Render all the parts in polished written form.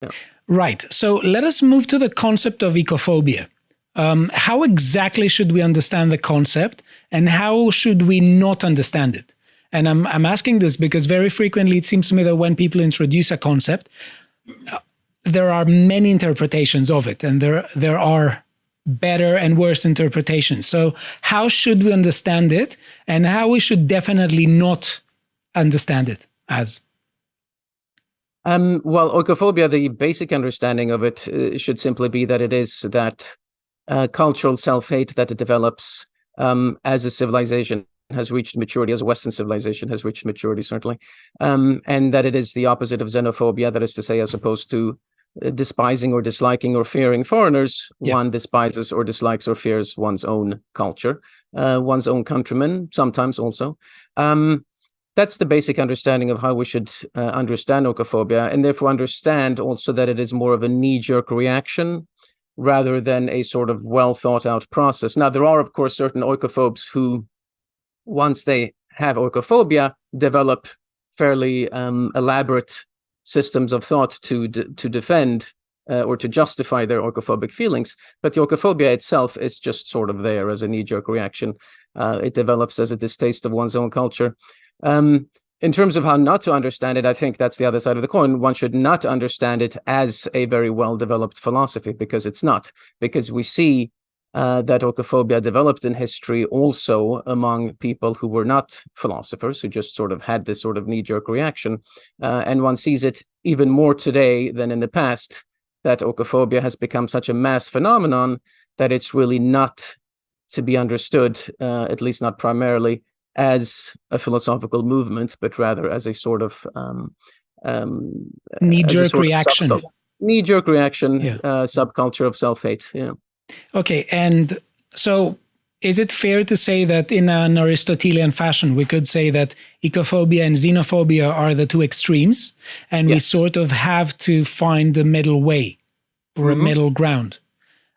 Yeah. Right. So let us move to the concept of ecophobia. How exactly should we understand the concept, and how should we not understand it? And I'm asking this because very frequently it seems to me that when people introduce a concept, there are many interpretations of it, and there are better and worse interpretations. So how should we understand it, and how we should definitely not understand it as? Well, oikophobia, the basic understanding of it should simply be that it is that cultural self-hate that it develops as a civilization has reached maturity, as a Western civilization has reached maturity, certainly, and that it is the opposite of xenophobia, that is to say, as opposed to despising or disliking or fearing foreigners, one despises or dislikes or fears one's own culture, one's own countrymen, sometimes also. That's the basic understanding of how we should understand oikophobia, and therefore understand also that it is more of a knee-jerk reaction rather than a sort of well-thought-out process. Now, there are, of course, certain oikophobes who, once they have oikophobia, develop fairly elaborate systems of thought to defend or to justify their oikophobic feelings. But the oikophobia itself is just sort of there as a knee-jerk reaction. It develops as a distaste of one's own culture. In terms of how not to understand it, I think that's the other side of the coin. One should not understand it as a very well-developed philosophy, because it's not. Because we see that oikophobia developed in history also among people who were not philosophers, who just sort of had this sort of knee-jerk reaction. And one sees it even more today than in the past, that oikophobia has become such a mass phenomenon that it's really not to be understood, at least not primarily, as a philosophical movement, but rather as a sort of knee-jerk reaction. Knee-jerk reaction, subculture of self-hate. Yeah. Okay, and so is it fair to say that in an Aristotelian fashion, we could say that ecophobia and xenophobia are the two extremes, and we sort of have to find a middle way or a middle ground?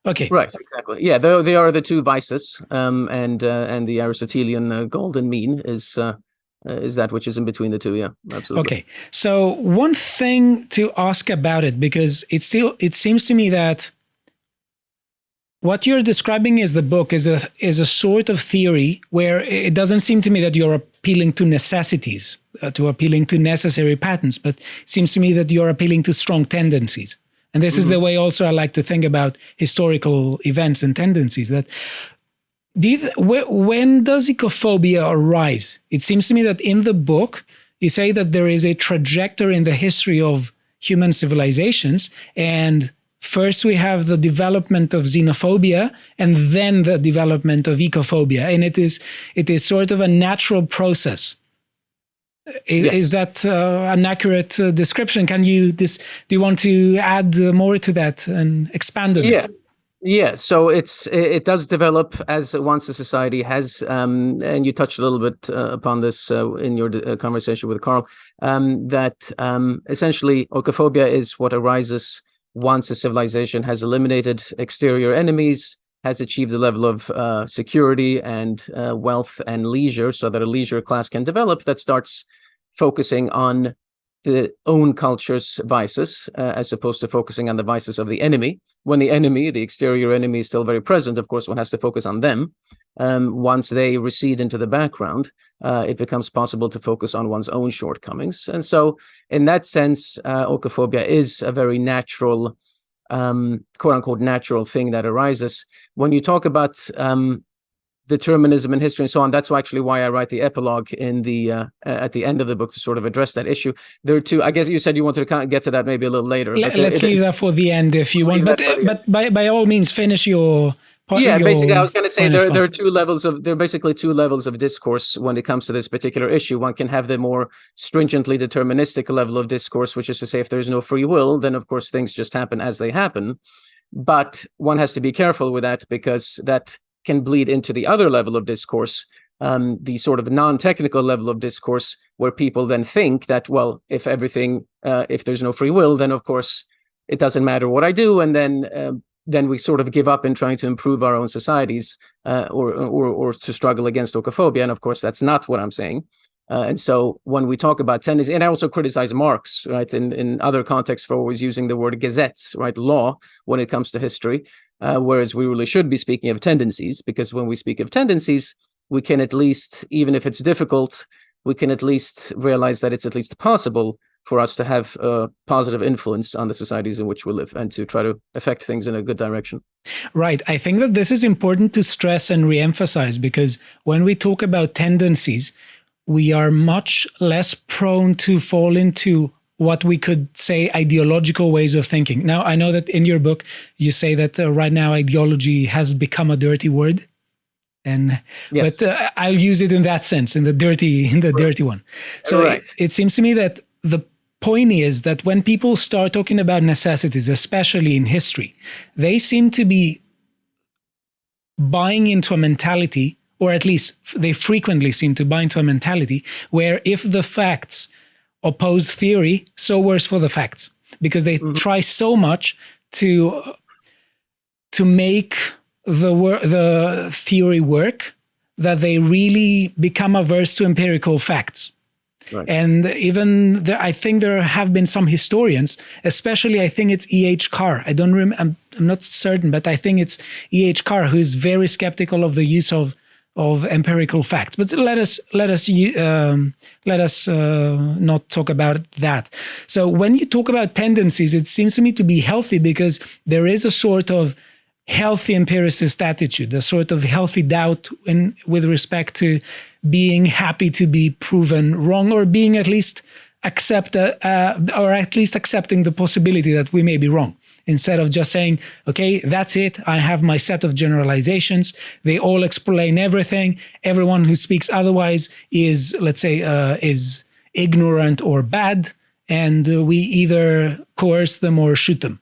Okay. Right, exactly. Yeah, they are the two vices, and the Aristotelian golden mean is that which is in between the two. Yeah, absolutely. Okay. So one thing to ask about it, because it seems to me that what you're describing as the book is a sort of theory where it doesn't seem to me that you're appealing to necessities, to appealing to necessary patterns, but it seems to me that you're appealing to strong tendencies. And this is the way also I like to think about historical events and tendencies. That when does ecophobia arise? It seems to me that in the book, you say that there is a trajectory in the history of human civilizations, and first we have the development of xenophobia, and then the development of ecophobia, and it is sort of a natural process. Is that an accurate description? Do you want to add more to that and expand on it? Yeah. So it does develop as once a society has, and you touched a little bit upon this in your conversation with Carl, that essentially oikophobia is what arises once a civilization has eliminated exterior enemies, has achieved a level of security and wealth and leisure, so that a leisure class can develop that starts focusing on the own culture's vices, as opposed to focusing on the vices of the enemy. When the enemy, the exterior enemy, is still very present, of course, one has to focus on them. Once they recede into the background, it becomes possible to focus on one's own shortcomings. And so, in that sense, oikophobia is a very natural, quote-unquote, natural thing that arises. When you talk about determinism in history and so on, that's actually why I write the epilogue in the at the end of the book to sort of address that issue. There are two. I guess you said you wanted to kind of get to that maybe a little later. Let's leave that for the end if you want. But by all means, finish your. Basically, I was going to say there are basically two levels of discourse when it comes to this particular issue. One can have the more stringently deterministic level of discourse, which is to say, if there's no free will, then of course things just happen as they happen. But one has to be careful with that, because that can bleed into the other level of discourse, the sort of non-technical level of discourse, where people then think that, well, if there's no free will, then of course it doesn't matter what I do, and then we sort of give up in trying to improve our own societies, or to struggle against oikophobia. And of course, that's not what I'm saying. And so when we talk about tendencies, and I also criticize Marx, right, in other contexts for always using the word Gesetz, right, law, when it comes to history, whereas we really should be speaking of tendencies, because when we speak of tendencies, we can at least, even if it's difficult, we can at least realize that it's at least possible for us to have a positive influence on the societies in which we live and to try to affect things in a good direction. Right. I think that this is important to stress and reemphasize, because when we talk about tendencies, we are much less prone to fall into what we could say ideological ways of thinking. Now, I know that in your book, you say that right now ideology has become a dirty word. And yes. But I'll use it in that sense, in the dirty one. So right. it seems to me that the point is that when people start talking about necessities, especially in history, they seem to be buying into a mentality, or at least they frequently seem to buy into a mentality where if the facts oppose theory, so worse for the facts, because they try so much to make the theory work that they really become averse to empirical facts. Right. And even I think there have been some historians, especially I think it's E.H. Carr. I don't remember. I'm not certain, but I think it's E.H. Carr who is very skeptical of the use of empirical facts. But let us not talk about that. So when you talk about tendencies, it seems to me to be healthy because there is a sort of healthy empiricist attitude, a sort of healthy doubt with respect to being happy to be proven wrong, or being at least accepting the possibility that we may be wrong, instead of just saying, okay, that's it, I have my set of generalizations, they all explain everything, everyone who speaks otherwise is, let's say, is ignorant or bad, and we either coerce them or shoot them.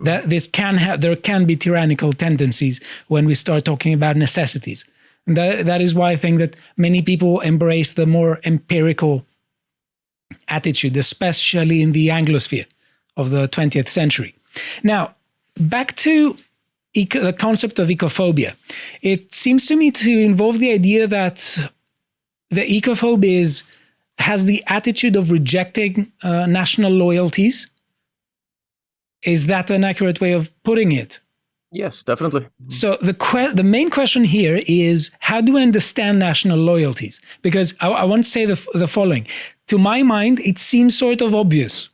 That there can be tyrannical tendencies when we start talking about necessities. And that is why I think that many people embrace the more empirical attitude, especially in the Anglosphere of the 20th century. Now, back to the concept of ecophobia. It seems to me to involve the idea that the ecophobia has the attitude of rejecting national loyalties. Is that an accurate way of putting it? Yes, definitely. So the main question here is, how do we understand national loyalties? Because I want to say the following. To my mind, it seems sort of obvious.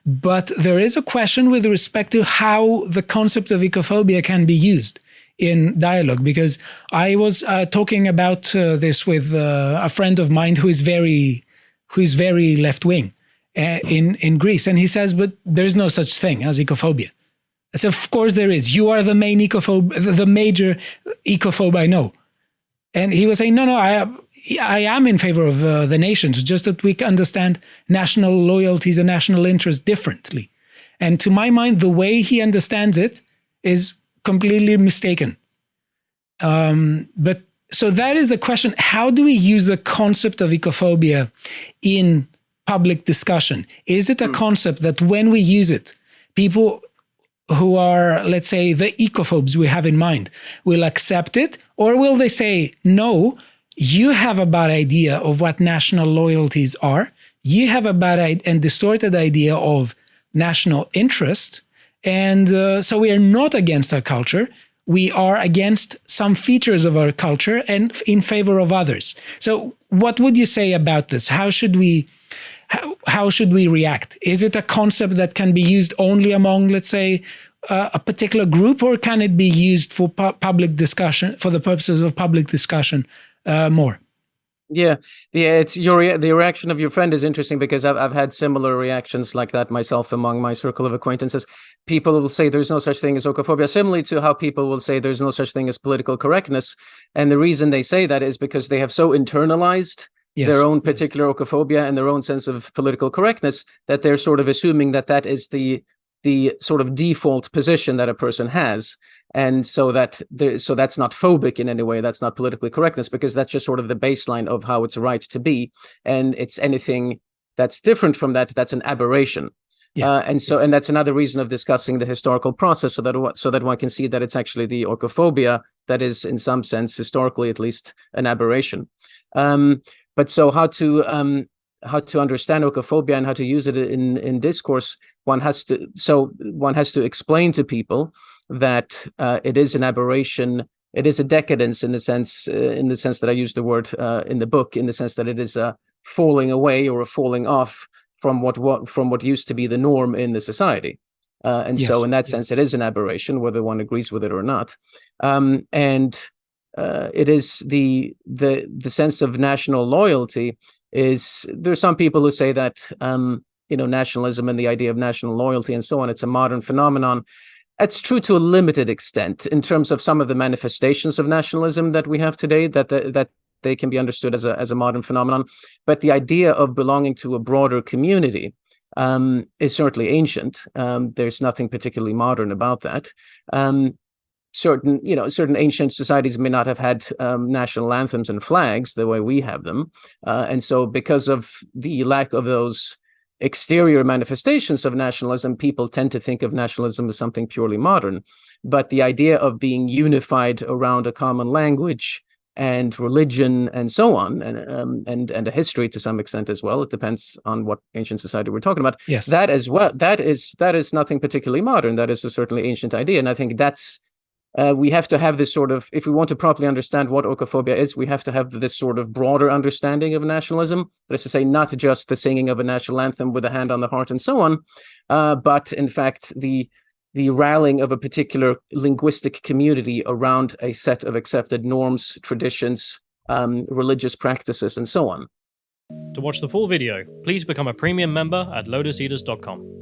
But there is a question with respect to how the concept of ecophobia can be used in dialogue. Because I was talking about this with a friend of mine who is very left-wing. In Greece, and he says, but there's no such thing as ecophobia. I said, of course there is. You are the main the major ecophobe I know. And he was saying, no, I am in favor of the nations, just that we understand national loyalties and national interests differently. And to my mind, the way he understands it is completely mistaken. But so that is the question. How do we use the concept of ecophobia in public discussion? Is it a concept that when we use it, people who are, let's say, the ecophobes we have in mind will accept it? Or will they say, no, you have a bad idea of what national loyalties are. You have a bad and distorted idea of national interest. And so we are not against our culture. We are against some features of our culture and in favor of others. So what would you say about this? How should we react? Is it a concept that can be used only among, let's say, a particular group, or can it be used for public discussion, for the purposes of public discussion more? Yeah, it's the reaction of your friend is interesting, because I've had similar reactions like that myself among my circle of acquaintances. People will say there's no such thing as oikophobia, similarly to how people will say there's no such thing as political correctness. And the reason they say that is because they have so internalized their own particular oikophobia and their own sense of political correctness that they're sort of assuming that is the sort of default position that a person has. And so that's not phobic in any way. That's not politically correctness, because that's just sort of the baseline of how it's right to be. And it's anything that's different from that, that's an aberration. Yeah. And that's another reason of discussing the historical process, so that one can see that it's actually the oikophobia that is, in some sense, historically at least, an aberration. But so how to understand oikophobia and how to use it in discourse, one has to explain to people that it is an aberration. It is a decadence in the sense that I use the word in the book, in the sense that it is a falling away or a falling off from what used to be the norm in the society. And so in that sense, it is an aberration, whether one agrees with it or not. And it is the sense of national loyalty is, there's some people who say that, nationalism and the idea of national loyalty and so on, it's a modern phenomenon. It's true to a limited extent in terms of some of the manifestations of nationalism that we have today, that they can be understood as a modern phenomenon. But the idea of belonging to a broader community is certainly ancient. There's nothing particularly modern about that. Certain ancient societies may not have had national anthems and flags the way we have them. And so because of the lack of those exterior manifestations of nationalism, people tend to think of nationalism as something purely modern. But the idea of being unified around a common language and religion and so on, and a history to some extent as well, it depends on what ancient society we're talking about. Yes. That as well, that is nothing particularly modern. That is a certainly ancient idea. And I think that's we have to have this sort of, if we want to properly understand what oikophobia is, we have to have this sort of broader understanding of nationalism. That is to say, not just the singing of a national anthem with a hand on the heart and so on, but in fact, the rallying of a particular linguistic community around a set of accepted norms, traditions, religious practices, and so on. To watch the full video, please become a premium member at lotuseaters.com.